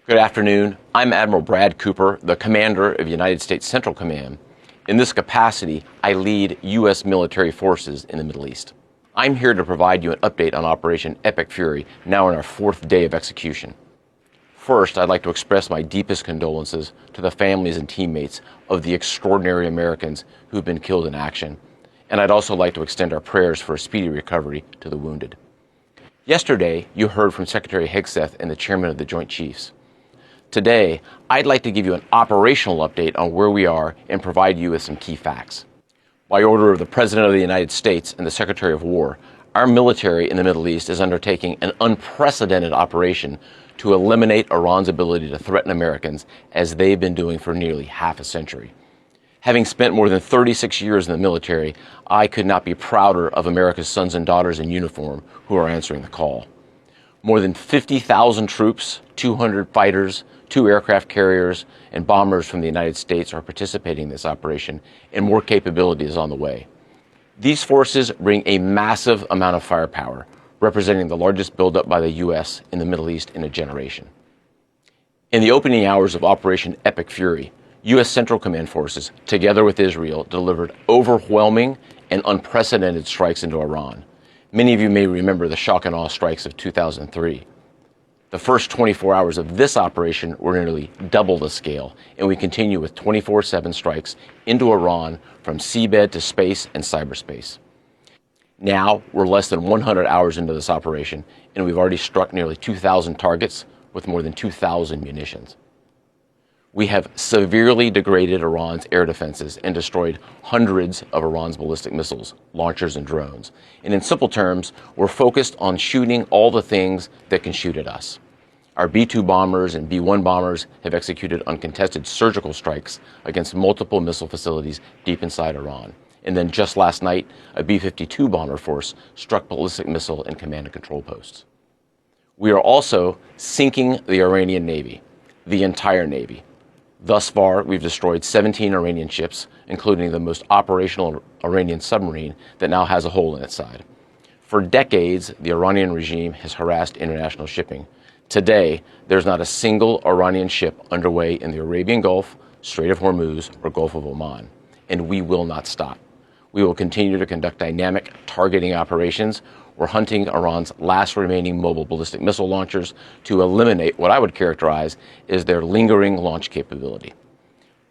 Good afternoon. I'm Admiral Brad Cooper, the commander of United States Central Command. In this capacity, I lead U.S. military forces in the Middle East. I'm here to provide you an update on Operation Epic Fury, now in our fourth day of execution. First, I'd like to express my deepest condolences to the families and teammates of the extraordinary Americans who've been killed in action. And I'd also like to extend our prayers for a speedy recovery to the wounded. Yesterday, you heard from Secretary Hegseth and the Chairman of the Joint Chiefs. Today, I'd like to give you an operational update on where we are and provide you with some key facts. By order of the President of the United States and the Secretary of War, our military in the Middle East is undertaking an unprecedented operation to eliminate Iran's ability to threaten Americans, as they've been doing for nearly half a century. Having spent more than 36 years in the military, I could not be prouder of America's sons and daughters in uniform who are answering the call. More than 50,000 troops, 200 fighters, 2 aircraft carriers, and bombers from the United States are participating in this operation, and more capability is on the way. These forces bring a massive amount of firepower, representing the largest buildup by the U.S. in the Middle East in a generation. In the opening hours of Operation Epic Fury, U.S. Central Command forces, together with Israel, delivered overwhelming and unprecedented strikes into Iran. Many of you may remember the shock and awe strikes of 2003. The first 24 hours of this operation were nearly double the scale, and we continue with 24/7 strikes into Iran from seabed to space and cyberspace. Now, we're less than 100 hours into this operation, and we've already struck nearly 2,000 targets with more than 2,000 munitions. We have severely degraded Iran's air defenses and destroyed hundreds of Iran's ballistic missiles, launchers, and drones. And in simple terms, we're focused on shooting all the things that can shoot at us. Our B-2 bombers and B-1 bombers have executed uncontested surgical strikes against multiple missile facilities deep inside Iran. And then just last night, a B-52 bomber force struck ballistic missile and command and control posts. We are also sinking the Iranian Navy, the entire Navy. Thus far, we've destroyed 17 Iranian ships, including the most operational Iranian submarine that now has a hole in its side. For decades, the Iranian regime has harassed international shipping. Today, there's not a single Iranian ship underway in the Arabian Gulf, Strait of Hormuz, or Gulf of Oman, and we will not stop. We will continue to conduct dynamic targeting operations. We're hunting Iran's last remaining mobile ballistic missile launchers to eliminate what I would characterize as their lingering launch capability.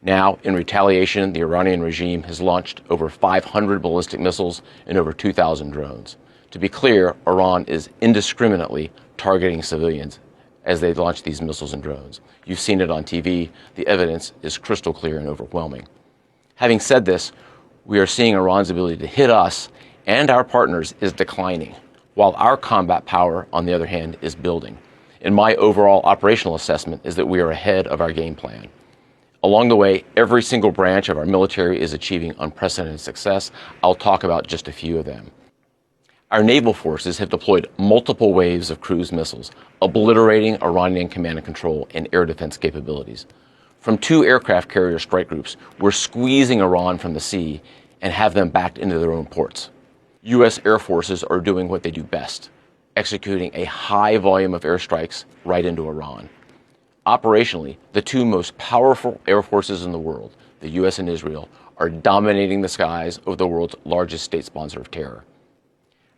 Now, in retaliation, the Iranian regime has launched over 500 ballistic missiles and over 2,000 drones. To be clear, Iran is indiscriminately targeting civilians as they launch these missiles and drones. You've seen it on TV. The evidence is crystal clear and overwhelming. Having said this, we are seeing Iran's ability to hit us and our partners is declining, while our combat power, on the other hand, is building. And my overall operational assessment is that we are ahead of our game plan. Along the way, every single branch of our military is achieving unprecedented success. I'll talk about just a few of them. Our naval forces have deployed multiple waves of cruise missiles, obliterating Iranian command and control and air defense capabilities. From 2 aircraft carrier strike groups, we're squeezing Iran from the sea and have them backed into their own ports. U.S. air forces are doing what they do best, executing a high volume of airstrikes right into Iran. Operationally, the 2 most powerful air forces in the world, the U.S. and Israel, are dominating the skies of the world's largest state sponsor of terror.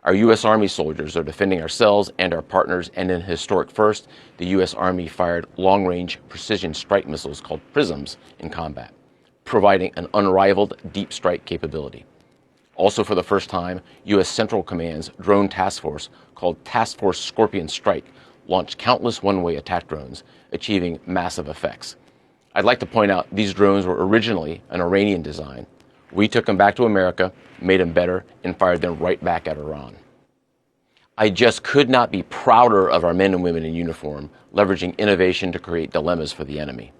Our U.S. Army soldiers are defending ourselves and our partners, and in a historic first, the U.S. Army fired long-range precision strike missiles called PrSMs in combat, providing an unrivaled deep strike capability. Also, for the first time, U.S. Central Command's drone task force, called Task Force Scorpion Strike, launched countless one-way attack drones, achieving massive effects. I'd like to point out these drones were originally an Iranian design. We took them back to America, made them better, and fired them right back at Iran. I just could not be prouder of our men and women in uniform, leveraging innovation to create dilemmas for the enemy.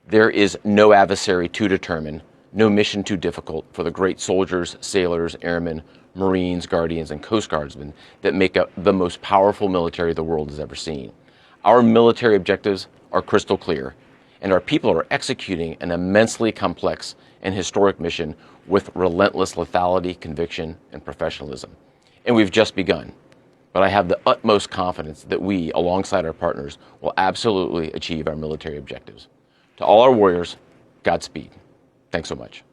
There is no adversary too determined, no mission too difficult for the great soldiers, sailors, airmen, Marines, Guardians, and Coast Guardsmen that make up the most powerful military the world has ever seen. Our military objectives are crystal clear, and our people are executing an immensely complex and historic mission with relentless lethality, conviction, and professionalism. And we've just begun. but I have the utmost confidence that we, alongside our partners, will absolutely achieve our military objectives. To all our warriors, Godspeed. Thanks so much.